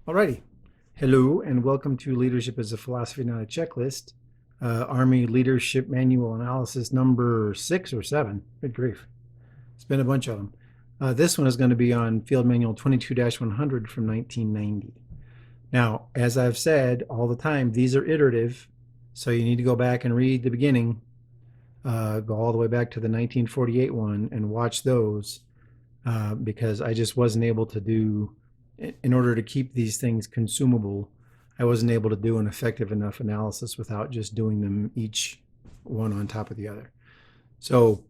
Alrighty. Hello and welcome to Leadership as a Philosophy, Not a Checklist. Army Leadership Manual Analysis number 6 or 7. Good grief. It's been a bunch of them. This one is going to be on Field Manual 22-100 from 1990. Now, as I've said all the time, these are iterative, so you need to go back and read the beginning, go all the way back to the 1948 one and watch those because I just wasn't able to do, in order to keep these things consumable, I wasn't able to do an effective enough analysis without just doing them each one on top of the other. So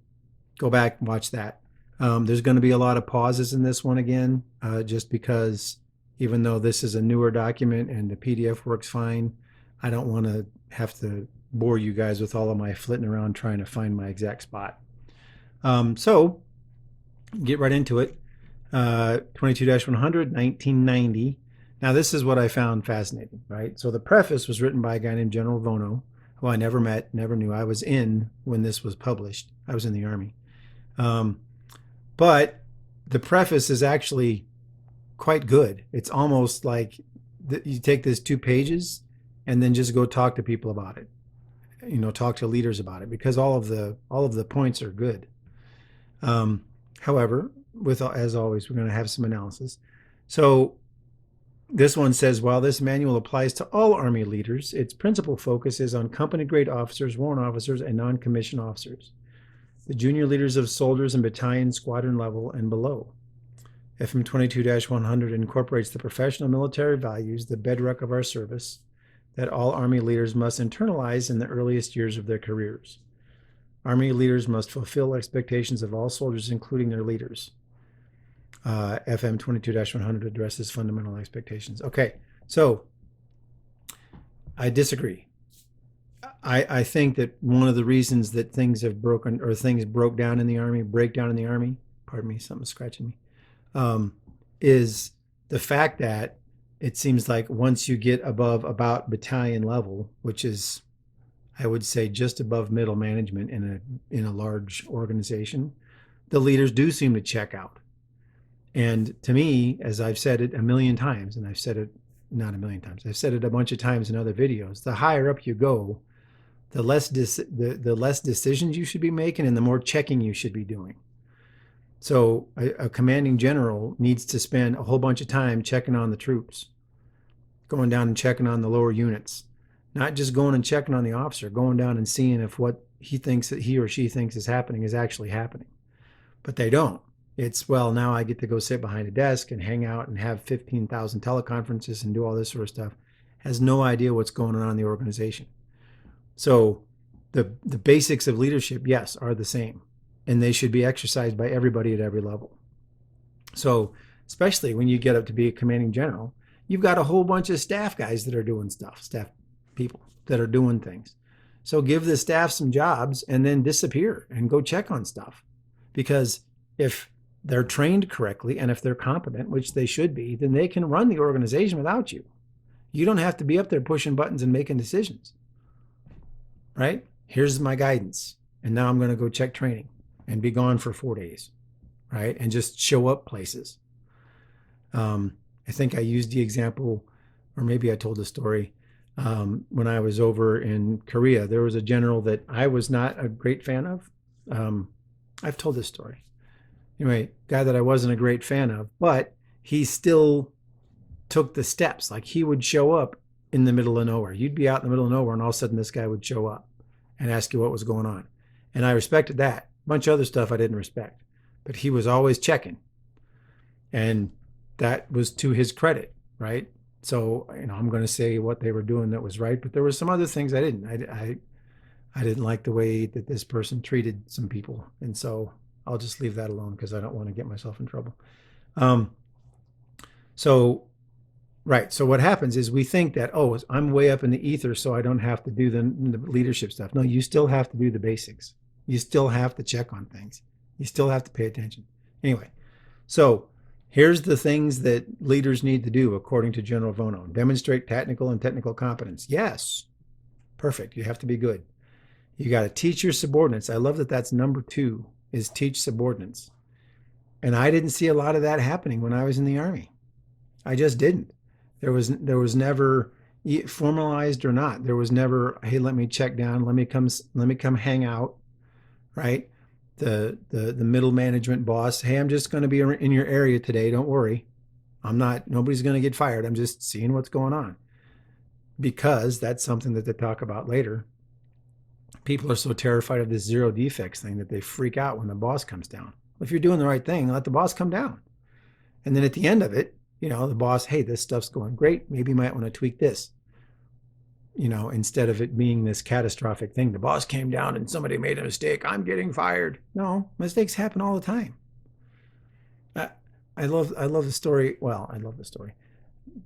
go back and watch that. There's going to be a lot of pauses in this one again, just because even though this is a newer document and the PDF works fine, I don't want to have to bore you guys with all of my flitting around trying to find my exact spot. So get right into it. 22-100, 1990. Now this is what I found fascinating, right? So the preface was written by a guy named General Vono, who I never met, never knew. I was in when this was published. I was in the Army. But the preface is actually quite good. It's almost like you take this 2 pages and then just go talk to people about it. You know, talk to leaders about it, because all of the points are good. However, as always, we're going to have some analysis. So this one says, while this manual applies to all Army leaders, its principal focus is on company grade officers, warrant officers, and non-commissioned officers, the junior leaders of soldiers and battalion, squadron level, and below. FM 22-100 incorporates the professional military values, the bedrock of our service, that all Army leaders must internalize in the earliest years of their careers. Army leaders must fulfill expectations of all soldiers, including their leaders. FM 22-100 addresses fundamental expectations. Okay, so I disagree. I think that one of the reasons that things have broken, or things break down in the Army, pardon me, something's scratching me, is the fact that it seems like once you get above about battalion level, which is, I would say, just above middle management in a large organization, the leaders do seem to check out. And to me, as I've said it a million times, and I've said it not a million times, I've said it a bunch of times in other videos, the higher up you go, the less decisions you should be making and the more checking you should be doing. So a commanding general needs to spend a whole bunch of time checking on the troops, going down and checking on the lower units, not just going and checking on the officer, going down and seeing if what he thinks that he or she thinks is happening is actually happening. But they don't. It's, well, now I get to go sit behind a desk and hang out and have 15,000 teleconferences and do all this sort of stuff. Has no idea what's going on in the organization. So the basics of leadership, yes, are the same. And they should be exercised by everybody at every level. So especially when you get up to be a commanding general, you've got a whole bunch of staff guys that are doing stuff, staff people that are doing things. So give the staff some jobs and then disappear and go check on stuff. Because if they're trained correctly and if they're competent, which they should be, then they can run the organization without you. You don't have to be up there pushing buttons and making decisions. Right? Here's my guidance. And now I'm going to go check training and be gone for 4 days. Right? And just show up places. I think I used the example, or maybe I told the story, when I was over in Korea. There was a general that I was not a great fan of. I've told this story. Anyway, guy that I wasn't a great fan of, but he still took the steps. Like, he would show up in the middle of nowhere. You'd be out in the middle of nowhere and all of a sudden this guy would show up and ask you what was going on. And I respected that. A bunch of other stuff I didn't respect, but he was always checking. And that was to his credit, right? So, I'm going to say what they were doing that was right, but there were some other things I didn't. I didn't like the way that this person treated some people. And so I'll just leave that alone because I don't want to get myself in trouble. So Right. So what happens is we think that, oh, I'm way up in the ether, so I don't have to do the leadership stuff. No, you still have to do the basics. You still have to check on things. You still have to pay attention. Anyway, so here's the things that leaders need to do according to General Vono. Demonstrate technical competence. Yes. Perfect. You have to be good. You got to teach your subordinates. I love that that's number 2 is teach subordinates. And I didn't see a lot of that happening when I was in the Army. I just didn't. There was never, formalized or not, there was never, hey, let me check down, let me come hang out, right? The middle management boss, hey, I'm just going to be in your area today, don't worry. Nobody's going to get fired. I'm just seeing what's going on. Because that's something that they talk about later. People are so terrified of this zero defects thing that they freak out when the boss comes down. If you're doing the right thing, let the boss come down. And then at the end of it, the boss, hey, this stuff's going great. Maybe you might want to tweak this. Instead of it being this catastrophic thing. The boss came down and somebody made a mistake. I'm getting fired. No, mistakes happen all the time. I love the story. Well, I love the story.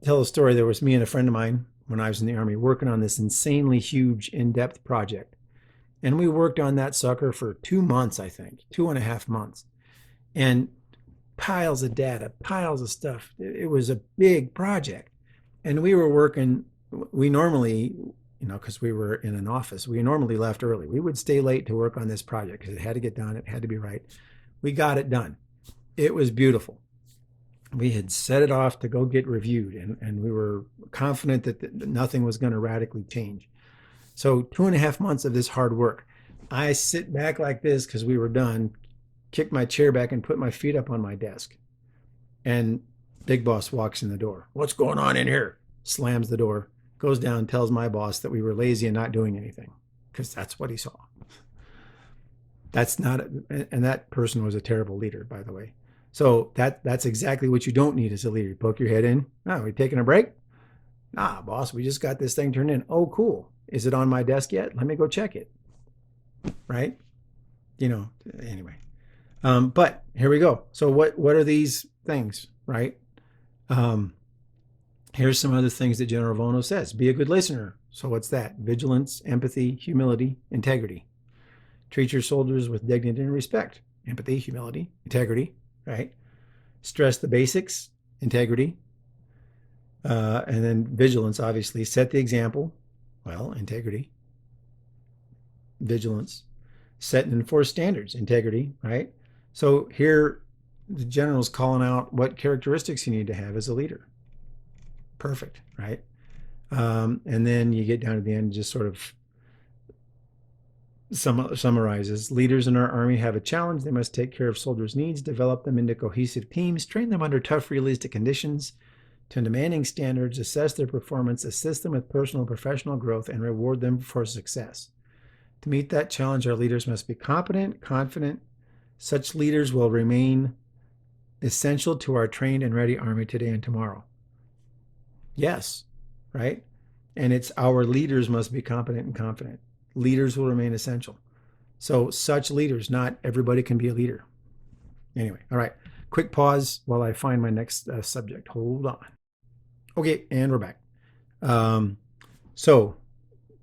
Tell a story. There was me and a friend of mine when I was in the Army working on this insanely huge, in-depth project. And we worked on that sucker for 2 months, I think, 2.5 months. And piles of data, piles of stuff. It was a big project. And we were working, we normally, because we were in an office, we normally left early. We would stay late to work on this project because it had to get done. It had to be right. We got it done. It was beautiful. We had set it off to go get reviewed, and we were confident that nothing was going to radically change. So 2.5 months of this hard work. I sit back like this because we were done, kick my chair back and put my feet up on my desk. And big boss walks in the door. What's going on in here? Slams the door, goes down, tells my boss that we were lazy and not doing anything because that's what he saw. That's not, and that person was a terrible leader, by the way. So that's exactly what you don't need as a leader. You poke your head in. Oh, we taking a break? Nah, boss, we just got this thing turned in. Oh, cool. Is it on my desk yet? Let me go check it. Right? Anyway. But here we go. So what are these things, right? Here's some other things that General Vono says. Be a good listener. So what's that? Vigilance, empathy, humility, integrity. Treat your soldiers with dignity and respect. Empathy, humility, integrity, right? Stress the basics, integrity. And then vigilance, obviously. Set the example. Well, integrity. Vigilance. Set and enforce standards, integrity, right? So here, the general's calling out what characteristics you need to have as a leader. Perfect, right? And then you get down to the end, just sort of summarizes. Leaders in our Army have a challenge. They must take care of soldiers' needs, develop them into cohesive teams, train them under tough, realistic conditions, to demanding standards, assess their performance, assist them with personal and professional growth, and reward them for success. To meet that challenge, our leaders must be competent, confident. Such leaders will remain essential to our trained and ready Army today and tomorrow. Yes, right? And it's our leaders must be competent and confident. Leaders will remain essential. So such leaders, not everybody can be a leader. Anyway, all right. Quick pause while I find my next subject. Hold on. Okay, and we're back. So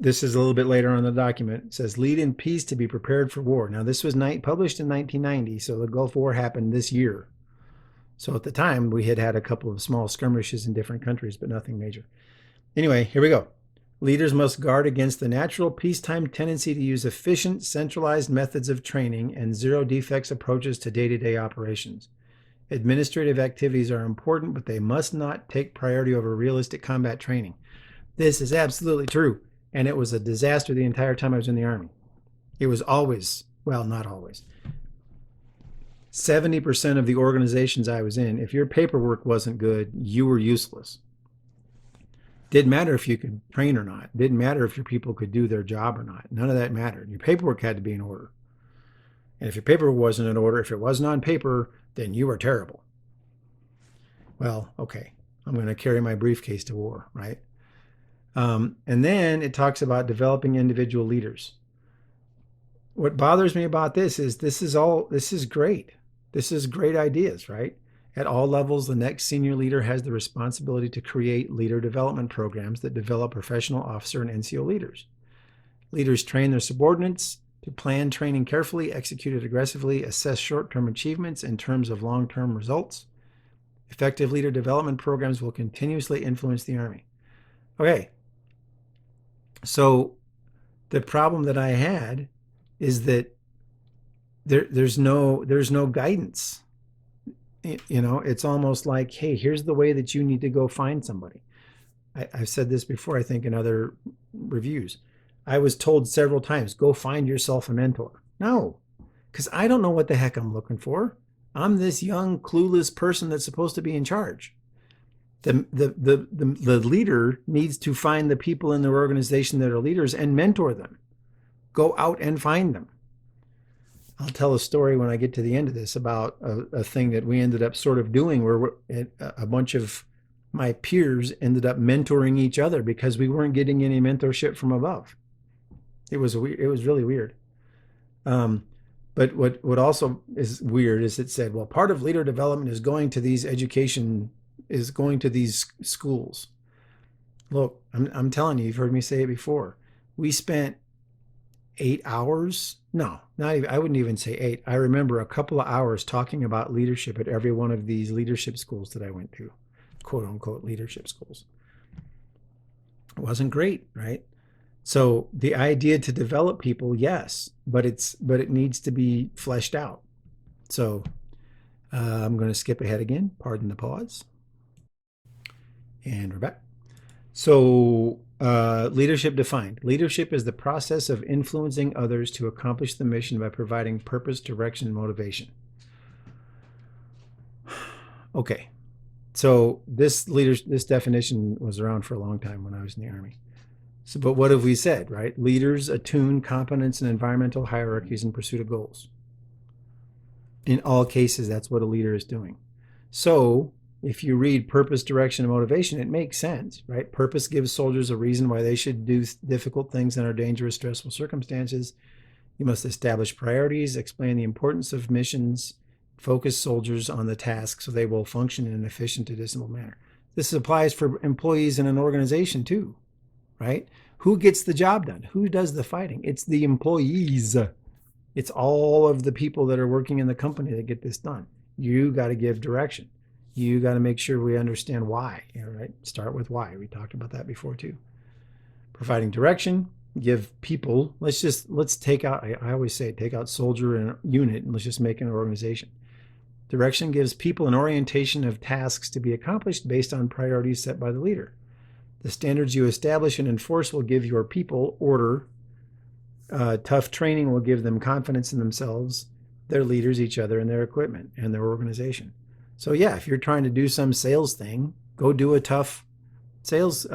this is a little bit later on in the document. It says, lead in peace to be prepared for war. Now, this was published in 1990, so the Gulf War happened this year. So at the time, we had a couple of small skirmishes in different countries, but nothing major. Anyway, here we go. Leaders must guard against the natural peacetime tendency to use efficient, centralized methods of training and zero defects approaches to day-to-day operations. Administrative activities are important, but they must not take priority over realistic combat training. This is absolutely true, and it was a disaster the entire time I was in the Army. It was always, well, not always. 70% of the organizations I was in, if your paperwork wasn't good, you were useless. Didn't matter if you could train or not. Didn't matter if your people could do their job or not. None of that mattered. Your paperwork had to be in order. And if your paperwork wasn't in order, if it wasn't on paper, then you were terrible. Well, okay, I'm going to carry my briefcase to war, right? And then it talks about developing individual leaders. What bothers me about this is great. This is great ideas, right? At all levels, the next senior leader has the responsibility to create leader development programs that develop professional officer and NCO leaders. Leaders train their subordinates to plan training carefully, execute it aggressively, assess short-term achievements in terms of long-term results. Effective leader development programs will continuously influence the Army. Okay, so the problem that I had is that there's no guidance. It's almost like, hey, here's the way that you need to go find somebody. I've said this before, I think, in other reviews. I was told several times, go find yourself a mentor. No, because I don't know what the heck I'm looking for. I'm this young, clueless person that's supposed to be in charge. The leader needs to find the people in their organization that are leaders and mentor them. Go out and find them. I'll tell a story when I get to the end of this about a thing that we ended up sort of doing where a bunch of my peers ended up mentoring each other because we weren't getting any mentorship from above. It was really weird. But what also is weird is it said, well, part of leader development is going to these schools. Look, I'm telling you, you've heard me say it before. We spent 8 hours. No, not even, I wouldn't even say 8. I remember a couple of hours talking about leadership at every one of these leadership schools that I went to, quote unquote leadership schools. It wasn't great, right? So the idea to develop people, yes, but it needs to be fleshed out. So I'm going to skip ahead again. Pardon the pause. And we're back. So leadership defined. Leadership is the process of influencing others to accomplish the mission by providing purpose, direction, and motivation. Okay. So this definition was around for a long time when I was in the Army. So, but what have we said, right? Leaders attune competence and environmental hierarchies in pursuit of goals. In all cases, that's what a leader is doing. So if you read purpose, direction, and motivation, it makes sense, right? Purpose gives soldiers a reason why they should do difficult things under dangerous, stressful circumstances. You must establish priorities, explain the importance of missions, focus soldiers on the task so they will function in an efficient and disciplined manner. This applies for employees in an organization too, right? Who gets the job done? Who does the fighting? It's the employees. It's all of the people that are working in the company that get this done. You got to give direction. You got to make sure we understand why, right? Start with why. We talked about that before too. Providing direction, give people, let's take out, I always say, take out soldier and unit and let's just make an organization. Direction gives people an orientation of tasks to be accomplished based on priorities set by the leader. The standards you establish and enforce will give your people order. Tough training will give them confidence in themselves, their leaders, each other, and their equipment and their organization. So yeah, if you're trying to do some sales thing, go do a tough sales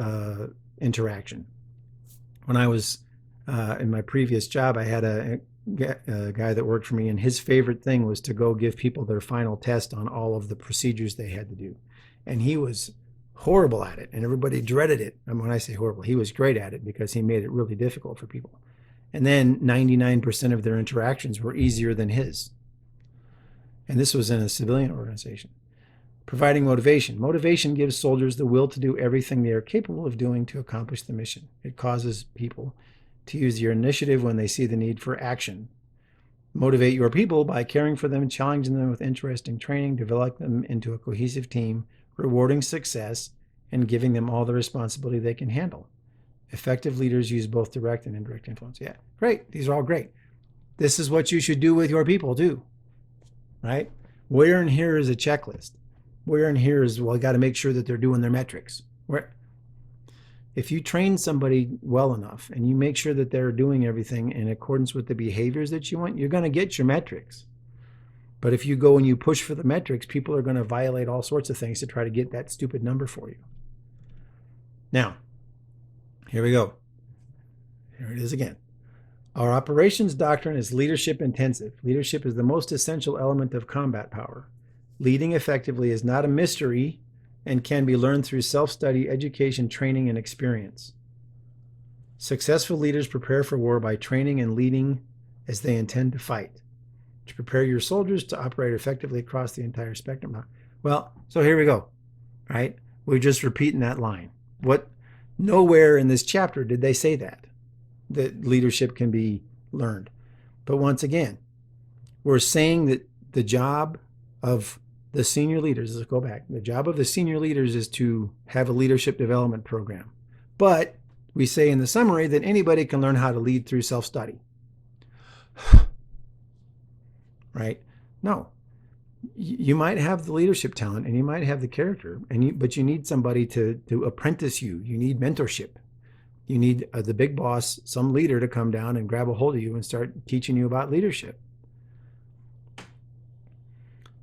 interaction. When I was in my previous job, I had a guy that worked for me, and his favorite thing was to go give people their final test on all of the procedures they had to do. And he was horrible at it, and everybody dreaded it. And when I say horrible, he was great at it because he made it really difficult for people. And then 99% of their interactions were easier than his. And this was in a civilian organization. Providing motivation. Motivation gives soldiers the will to do everything they are capable of doing to accomplish the mission. It causes people to use your initiative when they see the need for action. Motivate your people by caring for them, challenging them with interesting training, develop them into a cohesive team, rewarding success, and giving them all the responsibility they can handle. Effective leaders use both direct and indirect influence. Yeah, great. These are all great. This is what you should do with your people too, right? Where in here is a checklist? Where in here is, well, you got to make sure that they're doing their metrics. Where, if you train somebody well enough and you make sure that they're doing everything in accordance with the behaviors that you want, you're going to get your metrics. But if you go and you push for the metrics, people are going to violate all sorts of things to try to get that stupid number for you. Now, here we go. Here it is again. Our operations doctrine is leadership intensive. Leadership is the most essential element of combat power. Leading effectively is not a mystery and can be learned through self-study, education, training, and experience. Successful leaders prepare for war by training and leading as they intend to fight. To prepare your soldiers to operate effectively across the entire spectrum. Well, so here we go, right? We're just repeating that line. What? Nowhere in this chapter did they say that leadership can be learned. But once again, we're saying that the job of the senior leaders, let's go back, the job of the senior leaders is to have a leadership development program. But we say in the summary that anybody can learn how to lead through self-study. Right? No. You might have the leadership talent and you might have the character, but you need somebody to apprentice you. You need mentorship. You need the big boss, some leader, to come down and grab a hold of you and start teaching you about leadership.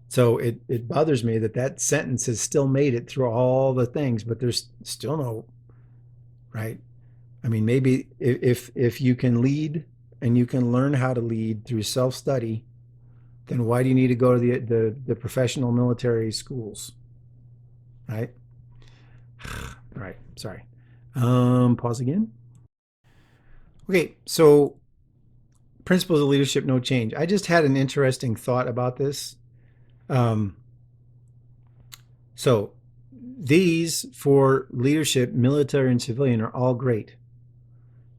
So it bothers me that sentence has still made it through all the things, but there's still no, right? I mean, maybe if you can lead and you can learn how to lead through self-study, then why do you need to go to the professional military schools, right? Right. Sorry. Pause again. Okay, so principles of leadership, no change. I just had an interesting thought about this. Um, so these for leadership, military and civilian, are all great.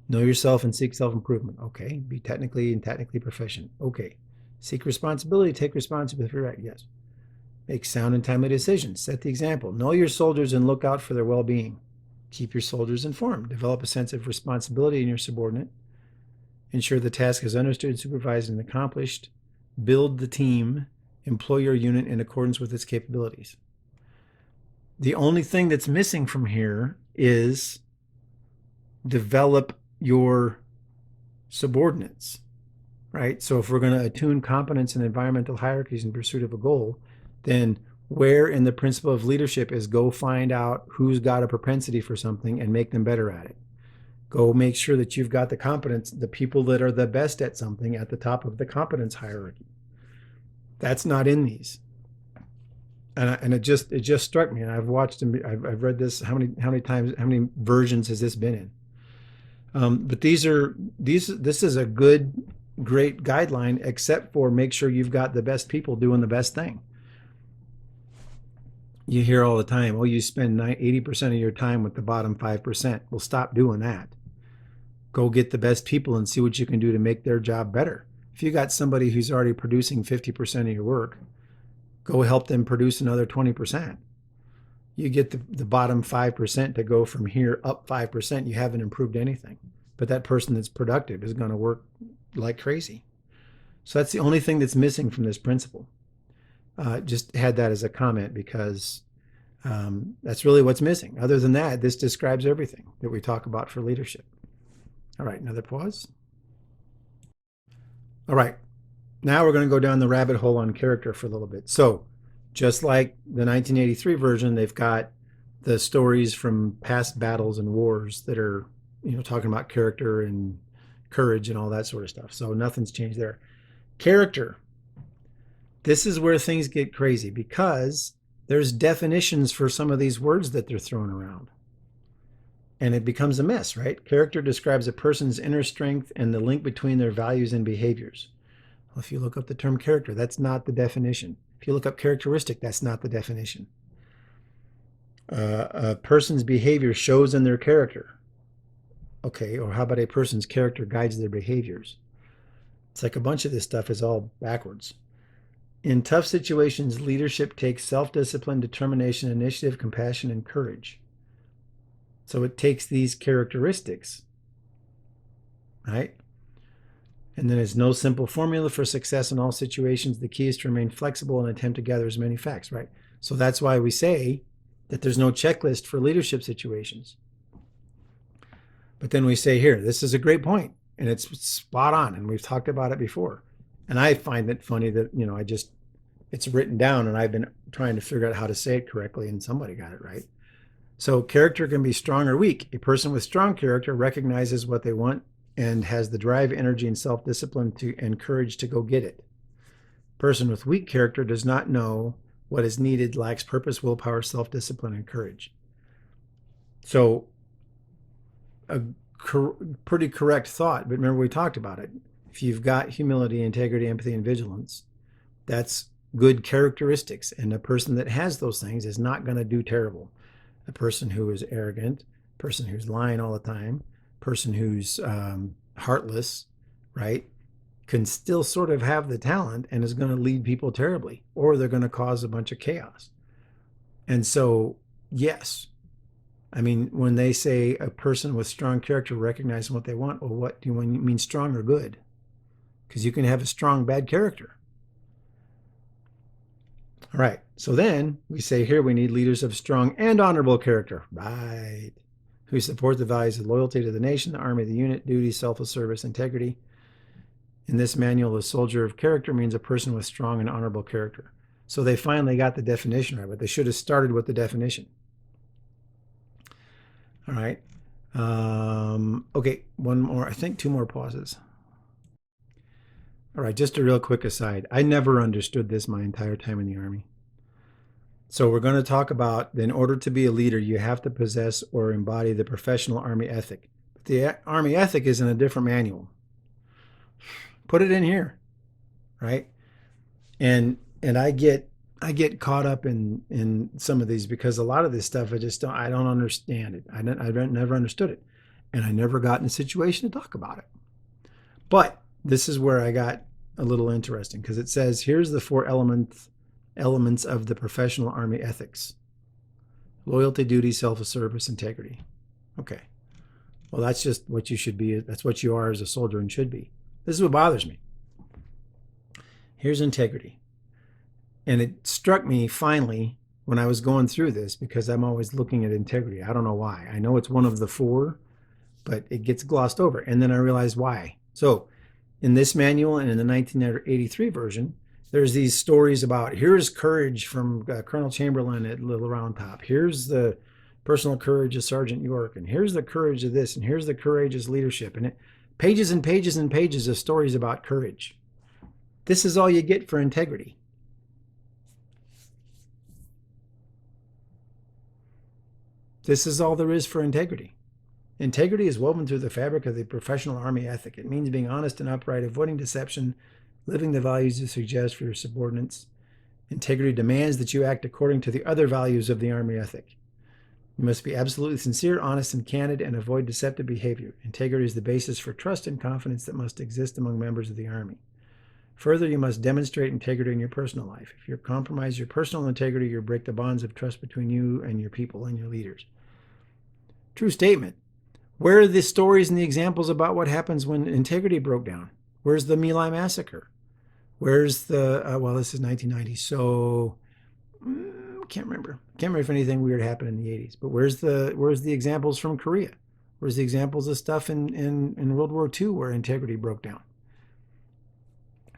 Know yourself and seek self-improvement. Okay. Be technically proficient. Okay. Seek responsibility, take responsibility for your right. Yes. Make sound and timely decisions. Set the example. Know your soldiers and look out for their well-being. Keep your soldiers informed. Develop a sense of responsibility in your subordinate. Ensure the task is understood, supervised, and accomplished. Build the team. Employ your unit in accordance with its capabilities. The only thing that's missing from here is develop your subordinates, right? So if we're going to attune competence in environmental hierarchies in pursuit of a goal, then where in the principle of leadership is go find out who's got a propensity for something and make them better at it. Go make sure that you've got the competence, the people that are the best at something at the top of the competence hierarchy. That's not in these. And it just struck me, and I've watched them. I've read this. How many times? How many versions has this been in? But this is a great guideline, except for make sure you've got the best people doing the best thing. You hear all the time, oh, you spend 80% of your time with the bottom 5%. Well, stop doing that. Go get the best people and see what you can do to make their job better. If you got somebody who's already producing 50% of your work, go help them produce another 20%. You get the bottom 5% to go from here up 5%, you haven't improved anything. But that person that's productive is going to work like crazy. So that's the only thing that's missing from this principle. Just had that as a comment because that's really what's missing. Other than that, this describes everything that we talk about for leadership. All right, another pause. All right, now we're going to go down the rabbit hole on character for a little bit. So just like the 1983 version, they've got the stories from past battles and wars that are, talking about character and courage and all that sort of stuff. So nothing's changed there. Character. This is where things get crazy because there's definitions for some of these words that they're throwing around. And it becomes a mess, right? Character describes a person's inner strength and the link between their values and behaviors. Well, if you look up the term character, that's not the definition. If you look up characteristic, that's not the definition. A person's behavior shows in their character. Okay, or how about a person's character guides their behaviors? It's like a bunch of this stuff is all backwards. In tough situations, leadership takes self-discipline, determination, initiative, compassion, and courage. So it takes these characteristics, right? And then there's no simple formula for success in all situations. The key is to remain flexible and attempt to gather as many facts, right? So that's why we say that there's no checklist for leadership situations. But then we say here, this is a great point, and it's spot on, and we've talked about it before. And I find it funny that, it's written down, and I've been trying to figure out how to say it correctly, and somebody got it right. So character can be strong or weak. A person with strong character recognizes what they want and has the drive, energy, and self-discipline and courage to go get it. A person with weak character does not know what is needed, lacks purpose, willpower, self-discipline, and courage. So a pretty correct thought, but remember we talked about it. If you've got humility, integrity, empathy, and vigilance, that's good characteristics. And a person that has those things is not going to do terrible. A person who is arrogant, person who's lying all the time, person who's heartless, right, can still sort of have the talent and is going to lead people terribly, or they're going to cause a bunch of chaos. And so, yes, I mean, when they say a person with strong character recognizing what they want, well, what do you mean, strong or good? Because you can have a strong bad character. All right, so then we say here we need leaders of strong and honorable character, right, who support the values of loyalty to the nation, the army, the unit, duty, selfless service, integrity. In this manual, a soldier of character means a person with strong and honorable character. So they finally got the definition right, but they should have started with the definition. All right. Okay, one more, I think 2 more pauses. All right, just a real quick aside. I never understood this my entire time in the Army. So we're going to talk about, in order to be a leader, you have to possess or embody the professional Army ethic. But the Army ethic is in a different manual. Put it in here, right? And I get caught up in some of these because a lot of this stuff I don't understand it. I never understood it, and I never got in a situation to talk about it. But this is where I got a little interesting, because it says here's the 4 elements of the professional Army ethics: loyalty, duty, self-service, integrity. Okay, well, that's just what you should be. That's what you are as a soldier and should be. This is what bothers me. Here's integrity. And it struck me finally when I was going through this, because I'm always looking at integrity. I don't know why. I know it's one of the 4, but it gets glossed over. And then I realized why. So in this manual and in the 1983 version, there's these stories about here's courage from Colonel Chamberlain at Little Round Top. Here's the personal courage of Sergeant York. And here's the courage of this. And here's the courageous leadership. And pages and pages and pages of stories about courage. This is all you get for integrity. This is all there is for integrity. Integrity is woven through the fabric of the professional Army ethic. It means being honest and upright, avoiding deception, living the values you suggest for your subordinates. Integrity demands that you act according to the other values of the Army ethic. You must be absolutely sincere, honest, and candid, and avoid deceptive behavior. Integrity is the basis for trust and confidence that must exist among members of the Army. Further, you must demonstrate integrity in your personal life. If you compromise your personal integrity, you break the bonds of trust between you and your people and your leaders. True statement. Where are the stories and the examples about what happens when integrity broke down? Where's the My Lai massacre? Where's the, well, this is 1990, so can't remember. Can't remember if anything weird happened in the 80s. But where's the examples from Korea? Where's the examples of stuff in World War II where integrity broke down?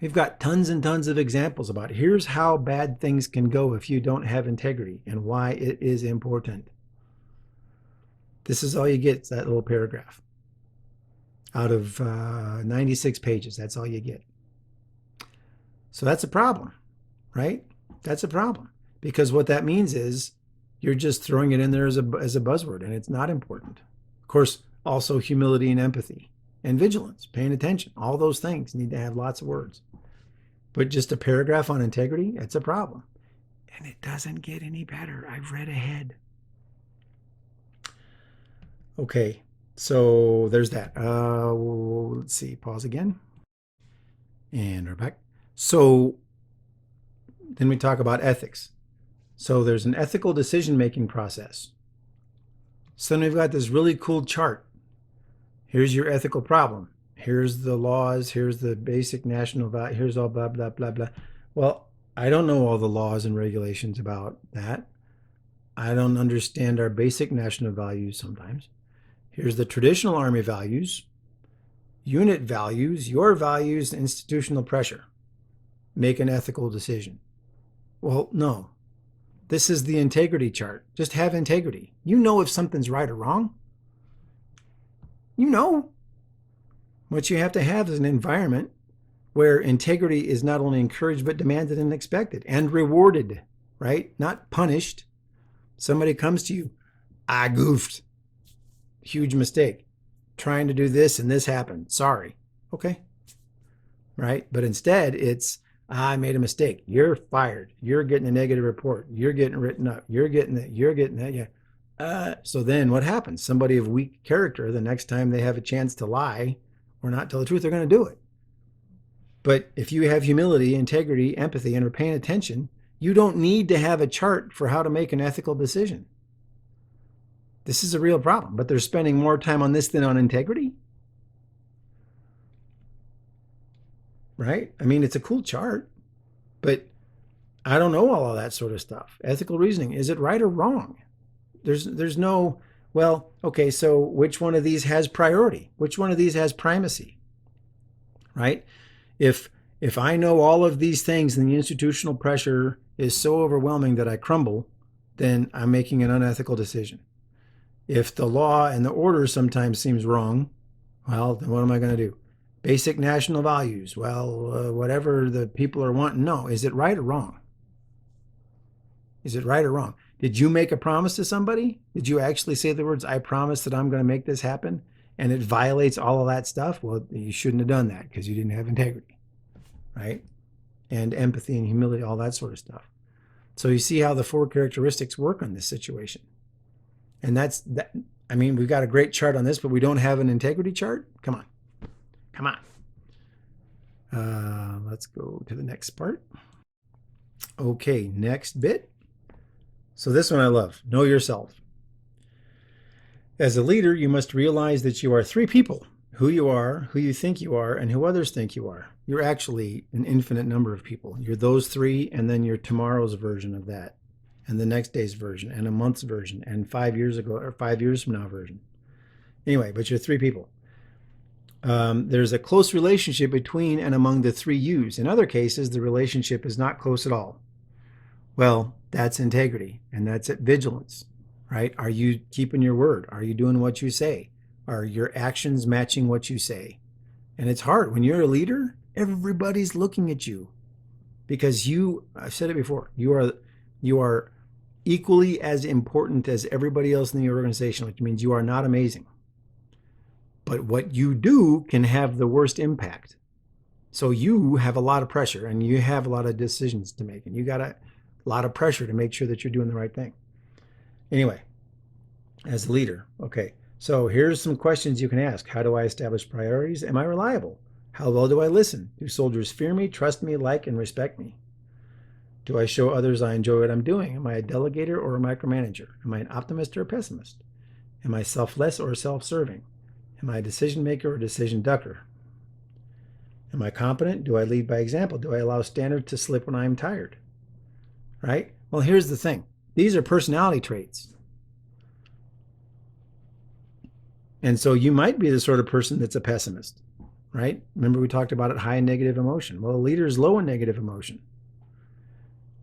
We've got tons and tons of examples about here's how bad things can go if you don't have integrity and why it is important. This is all you get, that little paragraph. Out of 96 pages, that's all you get. So that's a problem, right? That's a problem. Because what that means is you're just throwing it in there as a buzzword, and it's not important. Of course, also humility and empathy and vigilance, paying attention. All those things need to have lots of words. But just a paragraph on integrity, it's a problem. And it doesn't get any better. I've read ahead. Okay, so there's that. Let's see, pause again. And we're back. So then we talk about ethics. So there's an ethical decision-making process. So then we've got this really cool chart. Here's your ethical problem. Here's the laws. Here's the basic national value. Here's all blah, blah, blah, blah. Well, I don't know all the laws and regulations about that. I don't understand our basic national values sometimes. Here's the traditional Army values, unit values, your values, institutional pressure. Make an ethical decision. Well, no. This is the integrity chart. Just have integrity. You know if something's right or wrong. You know. What you have to have is an environment where integrity is not only encouraged but demanded and expected and rewarded, right? Not punished. Somebody comes to you, I goofed. Huge mistake. Trying to do this and this happened. Sorry. Okay. Right? But instead, it's, I made a mistake. You're fired. You're getting a negative report. You're getting written up. You're getting that. You're getting that. Yeah. So then what happens? Somebody of weak character, the next time they have a chance to lie or not tell the truth, they're going to do it. But if you have humility, integrity, empathy, and are paying attention, you don't need to have a chart for how to make an ethical decision. This is a real problem, but they're spending more time on this than on integrity. Right? I mean, it's a cool chart, but I don't know all of that sort of stuff. Ethical reasoning, is it right or wrong? There's no, well, okay, so which one of these has priority? Which one of these has primacy? Right? If I know all of these things and the institutional pressure is so overwhelming that I crumble, then I'm making an unethical decision. If the law and the order sometimes seems wrong, well, then what am I going to do? Basic national values. Well, whatever the people are wanting. No, is it right or wrong? Is it right or wrong? Did you make a promise to somebody? Did you actually say the words, I promise that I'm going to make this happen? And it violates all of that stuff? Well, you shouldn't have done that because you didn't have integrity, right? And empathy and humility, all that sort of stuff. So you see how the 4 characteristics work on this situation. And that's that. I mean, we've got a great chart on this, but we don't have an integrity chart. Come on. Come on. Let's go to the next part. Okay, next bit. So this one I love. Know yourself. As a leader, you must realize that you are 3 people: who you are, who you think you are, and who others think you are. You're actually an infinite number of people. You're those 3, and then you're tomorrow's version of that, and the next day's version, and a month's version, and 5 years ago or 5 years from now version. Anyway, but you're 3 people. There's a close relationship between and among the 3 yous. In other cases, the relationship is not close at all. Well, that's integrity, and that's vigilance, right? Are you keeping your word? Are you doing what you say? Are your actions matching what you say? And it's hard. When you're a leader, everybody's looking at you because I've said it before, you are equally as important as everybody else in the organization, which means you are not amazing. But what you do can have the worst impact. So you have a lot of pressure and you have a lot of decisions to make, and you got a lot of pressure to make sure that you're doing the right thing. Anyway, as a leader, okay, so here's some questions you can ask. How do I establish priorities? Am I reliable? How well do I listen? Do soldiers fear me, trust me, like, and respect me? Do I show others I enjoy what I'm doing? Am I a delegator or a micromanager? Am I an optimist or a pessimist? Am I selfless or self-serving? Am I a decision maker or a decision ducker? Am I competent? Do I lead by example? Do I allow standards to slip when I am tired? Right? Well, here's the thing. These are personality traits. And so you might be the sort of person that's a pessimist, right? Remember we talked about it, high in negative emotion. Well, a leader is low in negative emotion.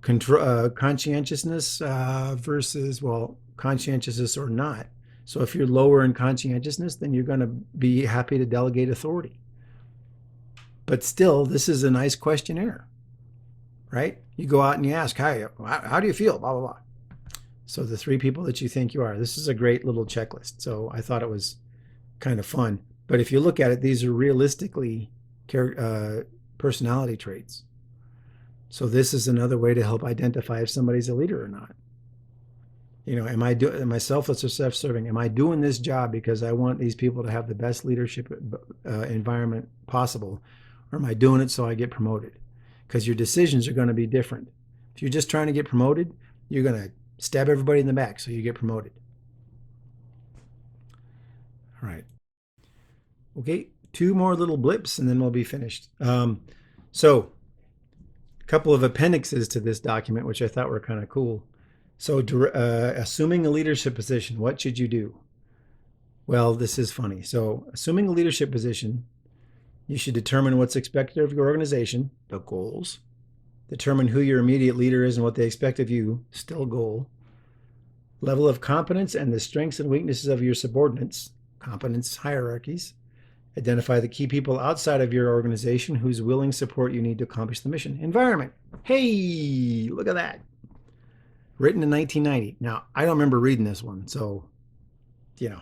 Conscientiousness versus, well, conscientiousness or not. So if you're lower in conscientiousness, then you're going to be happy to delegate authority. But still, this is a nice questionnaire, right? You go out and you ask, hi, how do you feel? Blah, blah, blah. So the 3 people that you think you are. This is a great little checklist. So I thought it was kind of fun. But if you look at it, these are realistically personality traits. So this is another way to help identify if somebody's a leader or not. You know, am I selfless or self-serving? Am I doing this job because I want these people to have the best leadership environment possible? Or am I doing it so I get promoted? Because your decisions are going to be different. If you're just trying to get promoted, you're going to stab everybody in the back so you get promoted. All right. Okay, 2 more little blips and then we'll be finished. So a couple of appendixes to this document, which I thought were kind of cool. So assuming a leadership position, what should you do? Well, this is funny. So assuming a leadership position, you should determine what's expected of your organization, the goals. Determine who your immediate leader is and what they expect of you, still goal. Level of competence and the strengths and weaknesses of your subordinates, competence hierarchies. Identify the key people outside of your organization whose willing support you need to accomplish the mission. Environment. Hey, look at that. Written in 1990. Now, I don't remember reading this one, so, you know.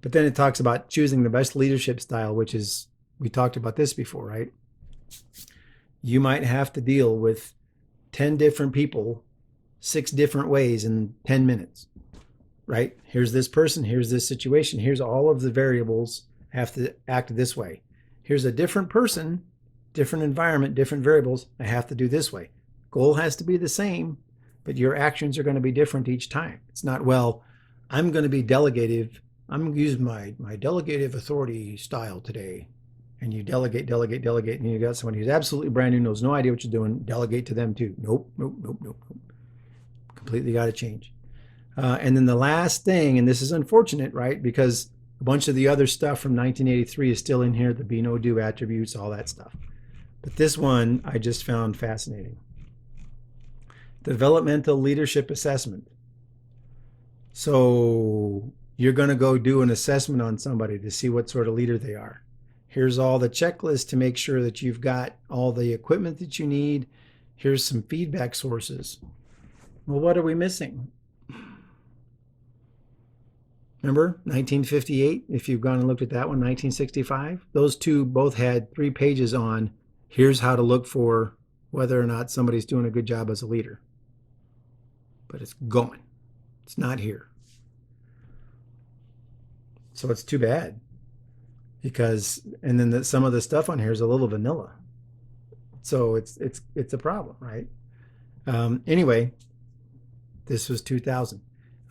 But then it talks about choosing the best leadership style, which is, we talked about this before, right? you might have to deal with 10 different people 6 different ways in 10 minutes, right? Here's this person, here's this situation, here's all of the variables have to act this way. Here's a different person, different environment, different variables, I have to do this way. Goal has to be the same, but your actions are going to be different each time. It's not, well, I'm going to be delegative. I'm going to use my delegative authority style today. And you delegate, and you got someone who's absolutely brand new, knows no idea what you're doing, delegate to them too. Nope. Completely got to change. And then the last thing, and this is unfortunate, right? Because a bunch of the other stuff from 1983 is still in here, the be no do attributes, all that stuff. But this one I just found fascinating. Developmental leadership assessment. So you're going to go do an assessment on somebody to see what sort of leader they are. Here's all the checklists to make sure that you've got all the equipment that you need. Here's some feedback sources. Well, what are we missing? Remember 1958? If you've gone and looked at that one, 1965, those two both had 3 pages on here's how to look for whether or not somebody's doing a good job as a leader. But it's gone. It's not here. So it's too bad. Because, and then some of the stuff on here is a little vanilla. So it's a problem, right? Anyway, this was 2000.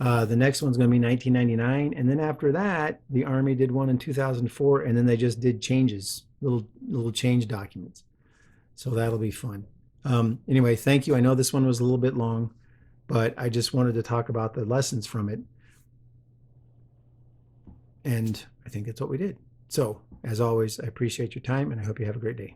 The next one's going to be 1999, and then after that, the Army did one in 2004, and then they just did changes, little change documents. So that'll be fun. Anyway, thank you. I know this one was a little bit long, but I just wanted to talk about the lessons from it, and I think that's what we did. So, as always, I appreciate your time, and I hope you have a great day.